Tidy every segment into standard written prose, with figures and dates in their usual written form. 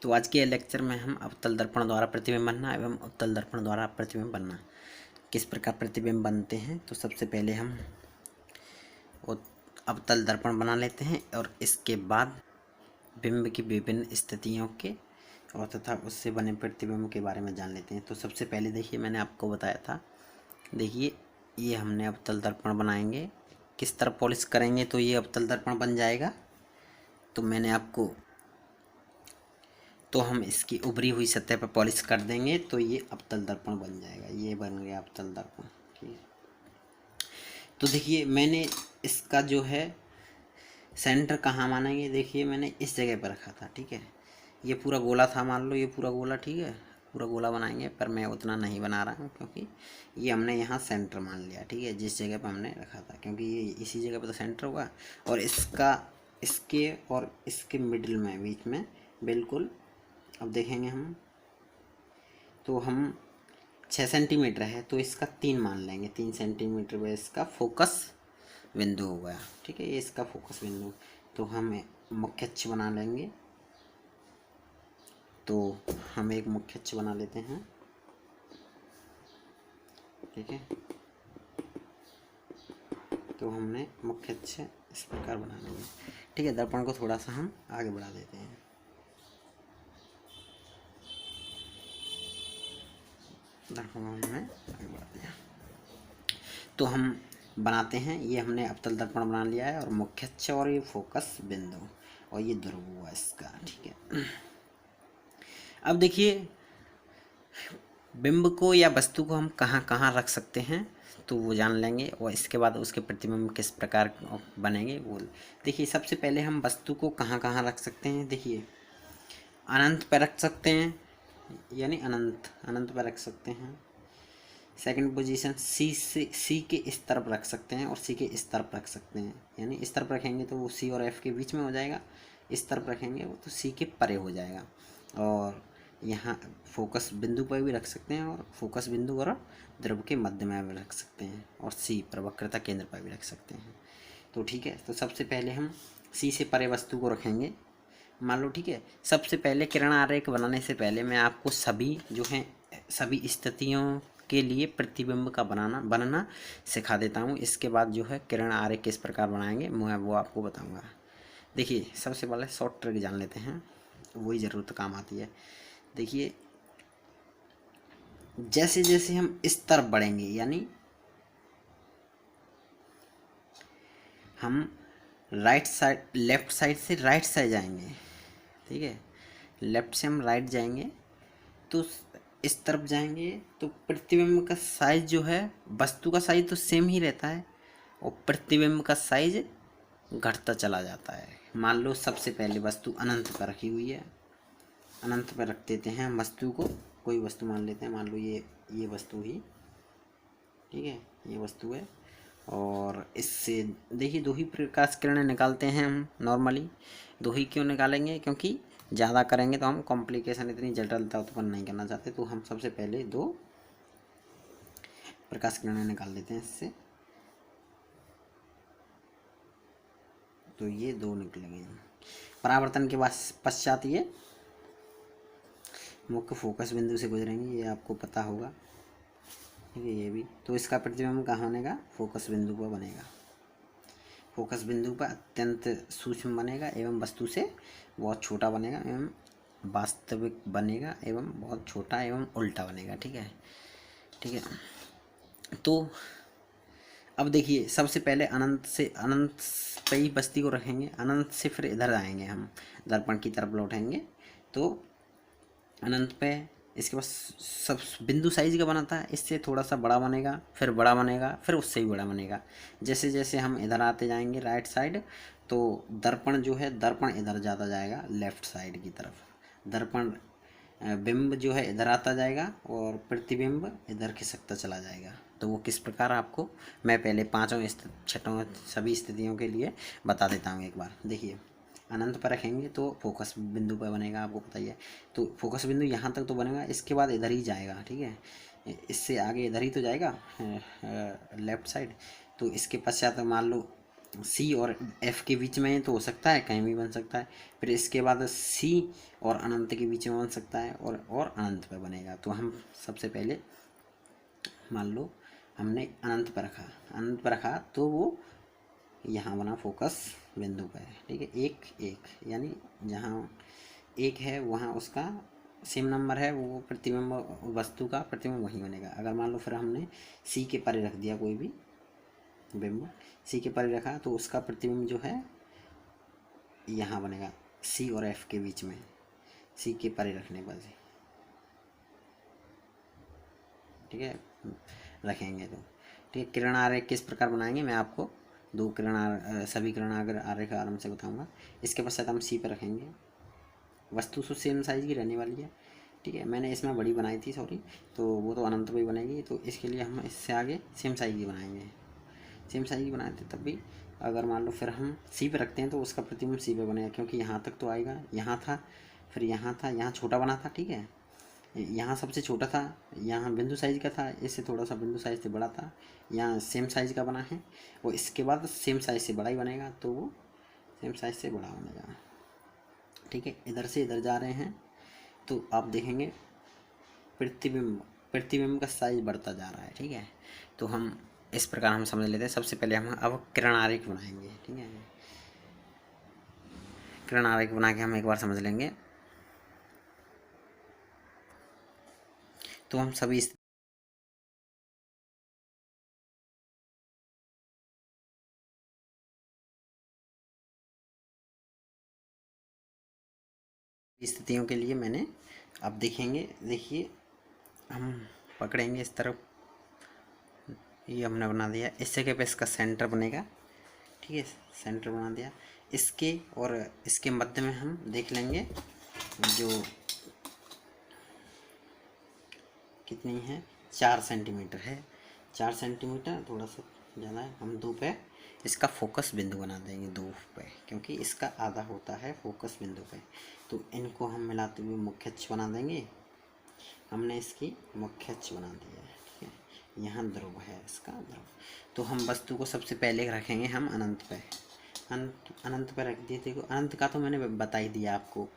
तो आज के लेक्चर में हम अवतल दर्पण द्वारा प्रतिबिंब बनना एवं उत्तल दर्पण द्वारा प्रतिबिंब बनना किस प्रकार प्रतिबिंब बनते हैं। तो सबसे पहले हम अवतल दर्पण बना लेते हैं और इसके बाद बिंब की विभिन्न स्थितियों के और तथा उससे बने प्रतिबिंब के बारे में जान लेते हैं। तो सबसे पहले देखिए, मैंने आपको बताया था, देखिए ये हमने अवतल दर्पण बनाएंगे, किस तरह पॉलिश करेंगे तो ये अवतल दर्पण बन जाएगा। तो मैंने आपको तो हम इसकी उभरी हुई सतह पर पॉलिश कर देंगे तो ये अवतल दर्पण बन जाएगा। ये बन गया अवतल दर्पण। ठीक है, तो देखिए मैंने इसका जो है सेंटर कहाँ मानेंगे, देखिए मैंने इस जगह पर रखा था। ठीक है, ये पूरा गोला था, मान लो ये पूरा गोला। ठीक है, पूरा गोला बनाएंगे, पर मैं उतना नहीं बना रहा हूँ क्योंकि ये हमने यहाँ सेंटर मान लिया। ठीक है, जिस जगह पर हमने रखा था, क्योंकि ये इसी जगह पर तो सेंटर होगा और इसका इसके और इसके मिडिल में बीच में बिल्कुल। अब देखेंगे हम, तो हम 6 सेंटीमीटर है तो इसका 3 मान लेंगे। 3 सेंटीमीटर में इसका फोकस बिंदु हो गया। ठीक है, ये इसका फोकस बिंदु। तो हम मुख्य अक्ष बना लेंगे। तो हम एक मुख्य अक्ष बना लेते हैं। ठीक है, तो हमने मुख्य अक्ष इस प्रकार बना लेंगे। ठीक है, दर्पण को थोड़ा सा हम आगे बढ़ा देते हैं। दर्पण हमने आगे बढ़ा दिया तो हम बनाते हैं। ये हमने अवतल दर्पण बना लिया है और मुख्य अक्ष और ये फोकस बिंदु और ये ध्रुव हुआ इसका। ठीक है, अब देखिए बिंब को या वस्तु को हम कहाँ कहाँ रख सकते हैं तो वो जान लेंगे और इसके बाद उसके प्रतिबिंब किस प्रकार बनेंगे वो देखिए। सबसे पहले हम वस्तु को कहाँ कहाँ रख सकते हैं, देखिए अनंत पर रख सकते हैं, यानी अनंत पर रख सकते हैं। सेकंड पोजीशन सी के इस तरफ रख सकते हैं और सी के इस तरफ रख सकते हैं, यानी इस तरफ रखेंगे तो वो सी और एफ के बीच में हो जाएगा, इस तरफ रखेंगे वो तो सी के परे हो जाएगा। और यहाँ फोकस बिंदु पर भी रख सकते हैं और फोकस बिंदु और ध्रुव के मध्य में भी रख सकते हैं और सी पर वक्रता केंद्र पर भी रख सकते हैं। तो ठीक है, तो सबसे पहले हम सी से परे वस्तु को रखेंगे, मान लो। ठीक है, सबसे पहले किरण आरेख बनाने से पहले मैं आपको सभी जो है सभी स्थितियों के लिए प्रतिबिंब का बनना सिखा देता हूँ। इसके बाद जो है किरण आरेख किस प्रकार बनाएंगे मैं वो आपको बताऊँगा। देखिए सबसे पहले शॉर्ट ट्रिक जान लेते हैं, वही ज़रूरत काम आती है। देखिए जैसे जैसे हम इस तरफ बढ़ेंगे, यानी हम राइट साइड लेफ्ट साइड से राइट साइड जाएंगे। ठीक है, लेफ्ट से हम राइट जाएंगे तो इस तरफ जाएंगे तो प्रतिबिंब का साइज जो है, वस्तु का साइज तो सेम ही रहता है और प्रतिबिंब का साइज घटता चला जाता है। मान लो सबसे पहले वस्तु अनंत पर रखी हुई है, अनंत पर रख देते हैं हम वस्तु को। कोई वस्तु मान लेते हैं, मान लो ये वस्तु ही। ठीक है, ये वस्तु है और इससे देखिए 2 ही प्रकाश किरणें निकालते हैं हम नॉर्मली। 2 ही क्यों निकालेंगे, क्योंकि ज़्यादा करेंगे तो हम कॉम्प्लिकेशन, इतनी जटिलता उत्पन्न नहीं करना चाहते। तो हम सबसे पहले 2 प्रकाश किरणें निकाल देते हैं इससे। तो ये 2 निकलेंगे। परावर्तन के बाद पश्चात ये मुख्य फोकस बिंदु से गुजरेंगे, ये आपको पता होगा। ठीक है, ये भी तो इसका प्रतिबिंब कहाँ बनेगा, फोकस बिंदु पर बनेगा। फोकस बिंदु पर अत्यंत सूक्ष्म बनेगा एवं वस्तु से बहुत छोटा बनेगा एवं वास्तविक बनेगा एवं बहुत छोटा एवं उल्टा बनेगा। ठीक है, ठीक है, तो अब देखिए सबसे पहले अनंत पे ही बस्ती को रखेंगे। अनंत से फिर इधर आएंगे, हम दर्पण की तरफ लौटेंगे तो अनंत पे इसके पास सब बिंदु साइज का बना था, इससे थोड़ा सा बड़ा बनेगा, फिर बड़ा बनेगा, फिर उससे भी बड़ा बनेगा। जैसे जैसे हम इधर आते जाएंगे राइट साइड तो दर्पण जो है, दर्पण इधर जाता जाएगा लेफ्ट साइड की तरफ। दर्पण बिंब जो है इधर आता जाएगा और प्रतिबिंब इधर खिसकता चला जाएगा। तो वो किस प्रकार आपको मैं पहले 5 छठों सभी स्थितियों के लिए बता देता हूँ एक बार। देखिए अनंत पर रखेंगे तो फोकस बिंदु पर बनेगा, आपको पता ही है। तो फोकस बिंदु यहाँ तक तो बनेगा, इसके बाद इधर ही जाएगा। ठीक है, इससे आगे इधर ही तो जाएगा लेफ्ट साइड। तो इसके पश्चात मान लो सी और एफ के बीच में तो हो सकता है, कहीं भी बन सकता है। फिर इसके बाद सी और अनंत के बीच में बन सकता है और अनंत पे बनेगा। तो हम सबसे पहले मान लो हमने अनंत पर रखा, अनंत पर रखा तो वो यहाँ बना फोकस बिंदु पे, ठीक है। एक एक यानी जहाँ एक है वहाँ उसका सेम नंबर है, वो प्रतिबिंब वस्तु का प्रतिबिंब वहीं बनेगा। अगर मान लो फिर हमने सी के परे रख दिया कोई भी बिंब, सी के परे रखा तो उसका प्रतिबिंब जो है यहाँ बनेगा, सी और एफ के बीच में, सी के परे रखने पर, ठीक है, रखेंगे तो ठीक है। किरण आरेख किस प्रकार बनाएंगे मैं आपको दो किरण सभी किरण आरेख आराम से बताऊंगा। इसके पश्चात हम सी पर रखेंगे, वस्तु तो सेम साइज की रहने वाली है, ठीक है। मैंने इसमें बड़ी बनाई थी सॉरी, तो वो तो अनंत भी बनेगी, तो इसके लिए हम इससे आगे सेम साइज की बनाएंगे। सेम साइज की बनाए थे तब भी अगर मान लो फिर हम सी पे रखते हैं तो उसका प्रतिबिंब सी पे बनेगा, क्योंकि यहाँ तक तो आएगा, यहाँ था फिर यहाँ था, यहाँ छोटा बना था, ठीक है, यहाँ सबसे छोटा था, यहाँ बिंदु साइज का था, इससे थोड़ा सा बिंदु साइज से बड़ा था, यहाँ सेम साइज का बना है, वो इसके बाद सेम साइज से बड़ा ही बनेगा, तो वो सेम साइज से बड़ा बनेगा, ठीक है। इधर से इधर जा रहे हैं तो आप देखेंगे प्रतिबिंब प्रतिबिंब का साइज बढ़ता जा रहा है, ठीक है। तो हम इस प्रकार हम समझ लेते हैं। सबसे पहले हम अब किरण आरेख बनाएंगे, ठीक है। किरण आरेख बना के हम एक बार समझ लेंगे। तो हम सभी स्थितियों के लिए मैंने अब देखेंगे, देखिए हम पकड़ेंगे इस तरफ, ये हमने बना दिया, इस जगह पे इसका सेंटर बनेगा, ठीक है, सेंटर बना दिया। इसके और इसके मध्य में हम देख लेंगे जो कितनी है, 4 सेंटीमीटर है, 4 सेंटीमीटर थोड़ा सा ज़्यादा है। हम दो पे इसका फोकस बिंदु बना देंगे, दो पे, क्योंकि इसका आधा होता है फोकस बिंदु पे। तो इनको हम मिलाते हुए मुख्य अक्ष बना देंगे। हमने इसकी मुख्य अक्ष बना दिया है, ठीक है। यहाँ ध्रुव है इसका ध्रुव। तो हम वस्तु को सबसे पहले रखेंगे हम अनंत पे, अनंत पे रख दिए। देखो अनंत का तो मैंने बता ही दिया आपको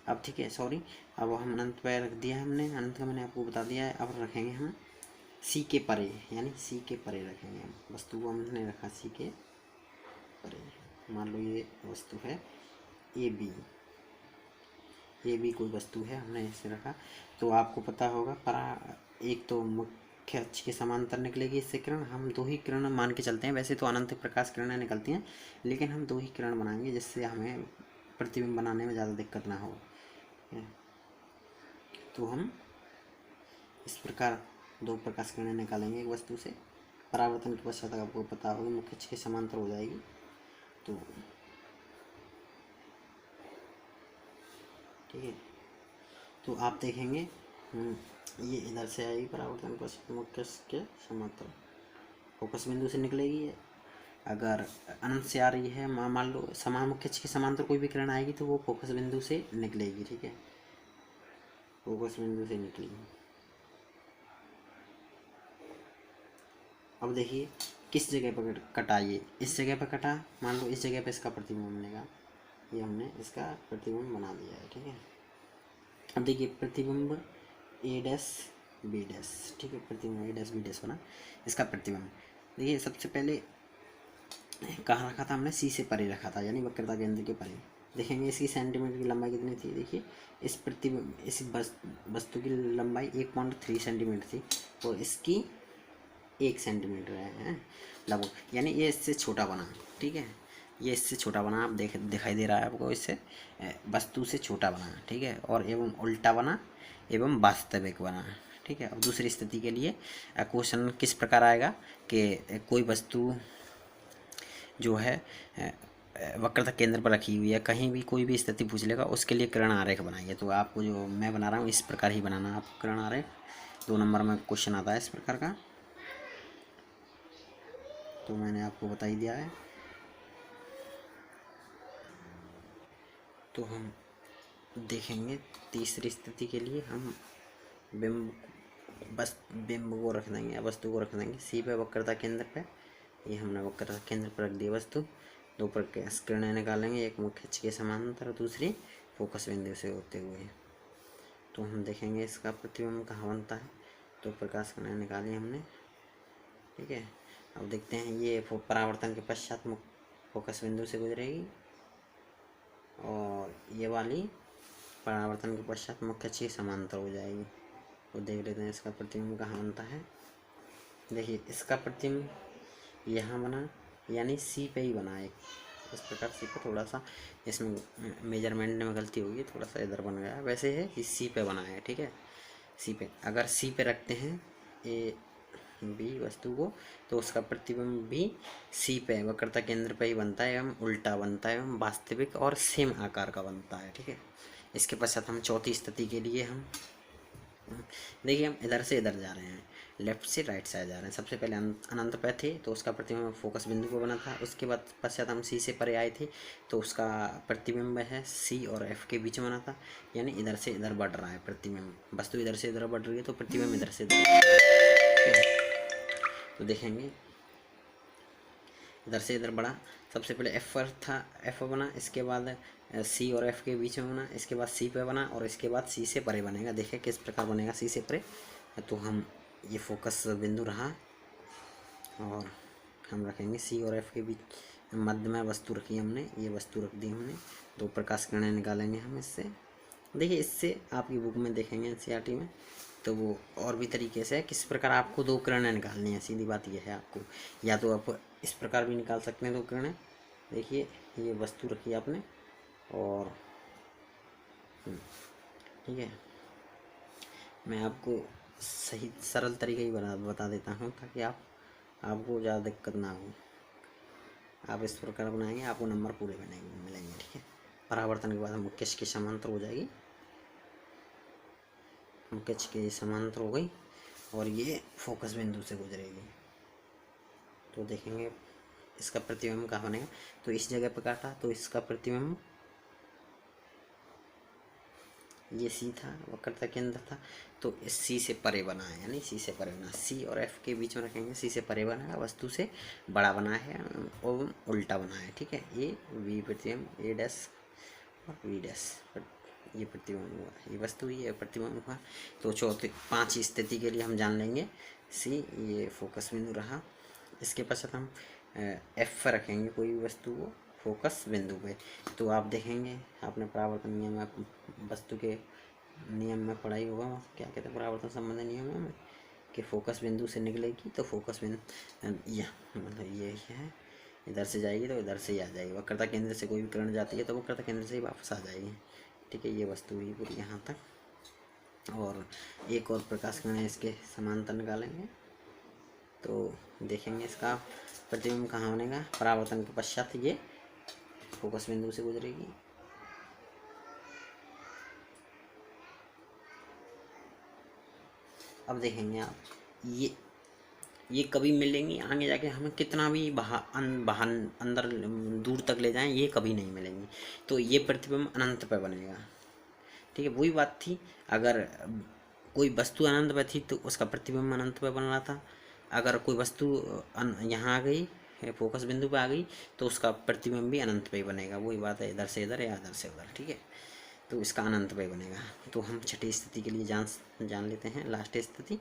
अब, ठीक है, सॉरी। अब हम अनंत पे रख दिया हमने, अनंत का मैंने आपको बता दिया है। अब रखेंगे हम सी के परे, यानी सी के परे रखेंगे हम वस्तु को, हमने रखा सी के परे। मान लो ये वस्तु है ए बी, ये भी कोई वस्तु है, हमने इसे रखा। तो आपको पता होगा एक तो मुख्य अक्ष के समांतर निकलेगी इससे किरण। हम दो ही किरण मान के चलते हैं, वैसे तो अनंत प्रकाश किरणें निकलती हैं, लेकिन हम दो ही किरण बनाएंगे जिससे हमें प्रतिबिंब बनाने में ज़्यादा दिक्कत ना हो। तो हम इस प्रकार दो प्रकाश किरणें निकालेंगे एक वस्तु से। परावर्तन के पश्चात आपको पता होगा मुख्य अक्ष के समांतर हो जाएगी। तो ठीक है, तो आप देखेंगे ये इधर से आएगी परावर्तन पश्चात मुख्य अक्ष के समांतर, फोकस बिंदु से निकलेगी। अगर अनंत से आ रही है, मान लो समान मुख्य अक्ष के समांतर कोई भी किरण आएगी तो वो फोकस बिंदु से निकलेगी, ठीक है, फोकस बिंदु से निकलेगी। अब देखिए किस जगह पर कटा, ये इस जगह पर कटा, मान लो इस जगह पर इसका प्रतिबिंब बनेगा, ये हमने इसका प्रतिबिंब बना दिया है, ठीक है। अब देखिए प्रतिबिंब ए डैश बी डैश, ठीक है, प्रतिबिंब ए डैश बी डैश बना, इसका प्रतिबिंब। देखिए सबसे पहले कहाँ रखा था हमने, सी से परे रखा था, यानी वक्रता केंद्र के परे। देखेंगे इसकी सेंटीमीटर की लंबाई कितनी थी, देखिए इस प्रतिबिंब इस वस्तु की लंबाई 1.3 सेंटीमीटर थी और इसकी 1 सेंटीमीटर है लगभग, यानी ये इससे छोटा बना, ठीक है, ये इससे छोटा बना, आप दिखाई दे रहा है आपको, इससे वस्तु से छोटा बना, ठीक है, और एवं उल्टा बना एवं वास्तविक बना, ठीक है। अब दूसरी स्थिति के लिए क्वेश्चन किस प्रकार आएगा कि कोई वस्तु जो है वक्रता केंद्र पर रखी हुई है, कहीं भी कोई भी स्थिति पूछ लेगा उसके लिए किरण आरेख बनाइए। तो आपको जो मैं बना रहा हूँ इस प्रकार ही बनाना आपको किरण आरेख। 2 नंबर में क्वेश्चन आता है इस प्रकार का, तो मैंने आपको बता ही दिया है। तो हम देखेंगे तीसरी स्थिति के लिए हम बिंब को रख देंगे, वस्तु को रख देंगे सी पे वक्रता केंद्र पे, ये हमने वक्रता केंद्र पर रख दी वस्तु। दो प्रकाश किरणें निकालेंगे, एक मुख्य अक्ष के समानांतर, दूसरी फोकस बिंदु से होते हुए। तो हम देखेंगे इसका प्रतिबिंब कहाँ बनता है। तो प्रकाश किरणें निकाली हमने, ठीक है। अब देखते हैं ये परावर्तन के पश्चात फोकस बिंदु से गुजरेगी और ये वाली परावर्तन के पश्चात मुख्य अक्ष के समानांतर हो जाएगी। तो देख लेते हैं इसका प्रतिबिंब कहाँ बनता है। देखिए इसका प्रतिबिंब यहाँ बना, यानी सी पे ही बना है। इस प्रकार सी पे थोड़ा सा इसमें मेजरमेंट में गलती होगी, थोड़ा सा इधर बन गया। वैसे है कि सी पे बना है, ठीक है। सी पे अगर सी पे रखते हैं ए बी वस्तु को, तो उसका प्रतिबिंब भी सी पे वक्रता केंद्र पे ही बनता है एवं उल्टा बनता है एवं वास्तविक और सेम आकार का बनता है, ठीक है। इसके पश्चात हम चौथी स्थिति के लिए हम देखिए हम इधर से इधर जा रहे हैं, लेफ्ट से राइट साइड जा रहे हैं। सबसे पहले अनंत पे थे तो उसका प्रतिबिंब फोकस बिंदु को बना था। उसके बाद पश्चात हम सी से परे आए थे तो उसका प्रतिबिंब है सी और एफ के बीच में बना था, यानी इधर से इधर बढ़ रहा है प्रतिबिंब। वस्तु इधर से इधर बढ़ रही है तो प्रतिबिंब इधर से इधर। तो देखेंगे इधर से इधर बढ़ा। सबसे पहले एफ पर था, एफ बना, इसके बाद सी और एफ के बीच में बना, इसके बाद सी पे बना और इसके बाद सी से परे बनेगा। देखिए किस प्रकार बनेगा सी से परे। तो हम ये फोकस बिंदु रहा और हम रखेंगे सी और एफ के बीच मध्य में वस्तु रखी हमने, ये वस्तु रख दी हमने। दो प्रकाश किरणें निकालेंगे हम इससे। देखिए इससे आपकी बुक में देखेंगे एनसीईआरटी में, तो वो और भी तरीके से है किस प्रकार आपको दो किरणें निकालनी है। सीधी बात यह है, आपको या तो आप इस प्रकार भी निकाल सकते हैं दो किरणें। देखिए ये वस्तु रखी आपने और ठीक है, मैं आपको सही सरल तरीके ही बता देता हूँ ताकि आपको ज़्यादा दिक्कत ना हो। आप इस प्रकार बनाएंगे आपको नंबर पूरे मिलेंगे, ठीक है। परावर्तन के बाद हम मुख्य अक्ष के समांतर हो जाएगी, मुख्य अक्ष के समांतर हो गई और ये फोकस बिंदु से गुजरेगी। तो देखेंगे इसका प्रतिबिंब कहाँ बनेगा। तो इस जगह पर काटा तो इसका प्रतिबिंब ये सी था, वक्रता केंद्र था, तो इस सी से परे बना है, यानी सी से परे बना। सी और एफ के बीच में रखेंगे, सी से परे बना है, वस्तु से बड़ा बना है और उल्टा बना है, ठीक है। ये वी प्रतिबिंब ए डैश और वी डैश, ये प्रतिबिंब हुआ, ये वस्तु ये प्रतिबिंब हुआ। तो चौथे 5 स्थिति के लिए हम जान लेंगे सी ये फोकस बिंदु रहा। इसके पश्चात हम एफ पर रखेंगे कोई भी वस्तु को फोकस बिंदु पे। तो आप देखेंगे आपने परावर्तन नियम में वस्तु के नियम में पढ़ाई होगा, क्या कहते हैं परावर्तन संबंधी नियम में, कि फोकस बिंदु से निकलेगी तो फोकस बिंदु यह मतलब ये है, इधर से जाएगी तो इधर से ही आ जाएगी। वक्रता केंद्र से कोई भी किरण जाती है तो वक्रता केंद्र से ही वापस आ जाएगी, ठीक है। ये वस्तु हुई पूरी यहाँ तक। और एक और प्रकाश किरण इसके समांतर निकालेंगे तो देखेंगे इसका प्रतिबिंब कहाँ बनेगा। परावर्तन के पश्चात ये फोकस बिंदु से गुजरेगी। अब देखेंगे आप ये कभी मिलेंगी आगे जाके, हमें कितना भी बाहर अंदर दूर तक ले जाएं ये कभी नहीं मिलेंगी। तो ये प्रतिबिंब अनंत पे बनेगा, ठीक है। वही बात थी, अगर कोई वस्तु अनंत पे थी तो उसका प्रतिबिंब अनंत पे बन रहा था। अगर कोई वस्तु यहाँ आ गई फोकस बिंदु पे आ गई तो उसका प्रतिबिंब भी अनंत पे ही बनेगा। वही बात है, इधर से इधर या इधर से उधर, ठीक है। तो इसका अनंत पे बनेगा। तो हम छठी स्थिति के लिए जान लेते हैं, लास्ट स्थिति।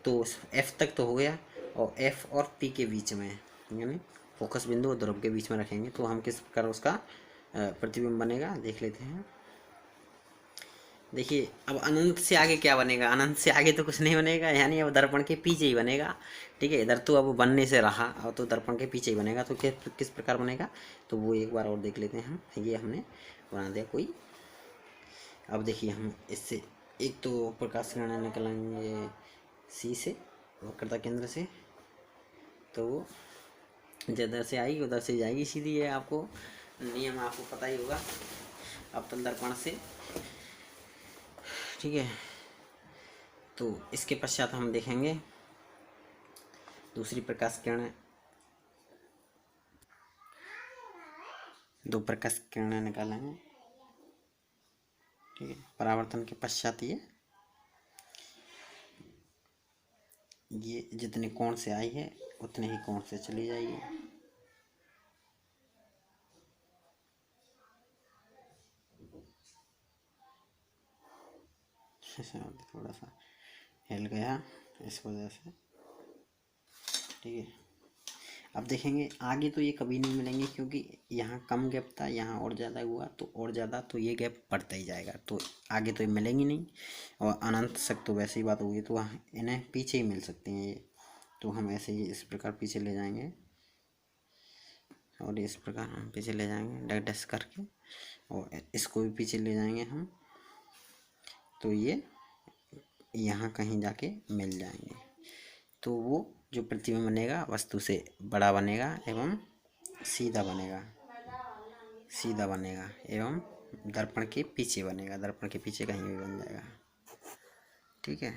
तो एफ तक तो हो गया और एफ और पी के बीच में, यानी फोकस बिंदु और ध्रुव के बीच में रखेंगे तो हम किस प्रकार उसका प्रतिबिंब बनेगा देख लेते हैं। देखिए अब अनंत से आगे क्या बनेगा, अनंत से आगे तो कुछ नहीं बनेगा, यानी अब दर्पण के पीछे ही बनेगा, ठीक है। इधर तो अब बनने से रहा, अब तो दर्पण के पीछे ही बनेगा। तो किस प्रकार बनेगा तो वो एक बार और देख लेते हैं हम। ये हमने बना दिया कोई। अब देखिए हम इससे एक तो प्रकाश किरणें निकलेंगे सी से वक्रता केंद्र से, तो वो जिधर से आएगी उधर से जाएगी सीधी। है आपको नियम आपको पता ही होगा अवतल दर्पण से, ठीक है। तो इसके पश्चात हम देखेंगे दूसरी प्रकाश किरणें, दो प्रकाश किरणें निकालेंगे, ठीक है। परावर्तन के पश्चात ये जितने कोण से आई है उतने ही कोण से चली जाइए। थोड़ा सा हिल गया इस वजह से, ठीक है। अब देखेंगे आगे तो ये कभी नहीं मिलेंगे, क्योंकि यहाँ कम गैप था, यहाँ और ज़्यादा हुआ तो और ज़्यादा, तो ये गैप बढ़ता ही जाएगा, तो आगे तो ये मिलेंगी नहीं। और अनंत तक तो वैसे ही बात होगी, तो इन्हें पीछे ही मिल सकते हैं ये। तो हम ऐसे ही इस प्रकार पीछे ले जाएंगे, और इस प्रकार हम पीछे ले जाएंगे डैश डैश करके, और इसको भी पीछे ले जाएंगे हम, तो ये यहाँ कहीं जाके मिल जाएंगे। तो वो जो प्रतिबिंब बनेगा वस्तु से बड़ा बनेगा एवं सीधा बनेगा, सीधा बनेगा एवं दर्पण के पीछे बनेगा, दर्पण के पीछे कहीं भी बन जाएगा, ठीक है।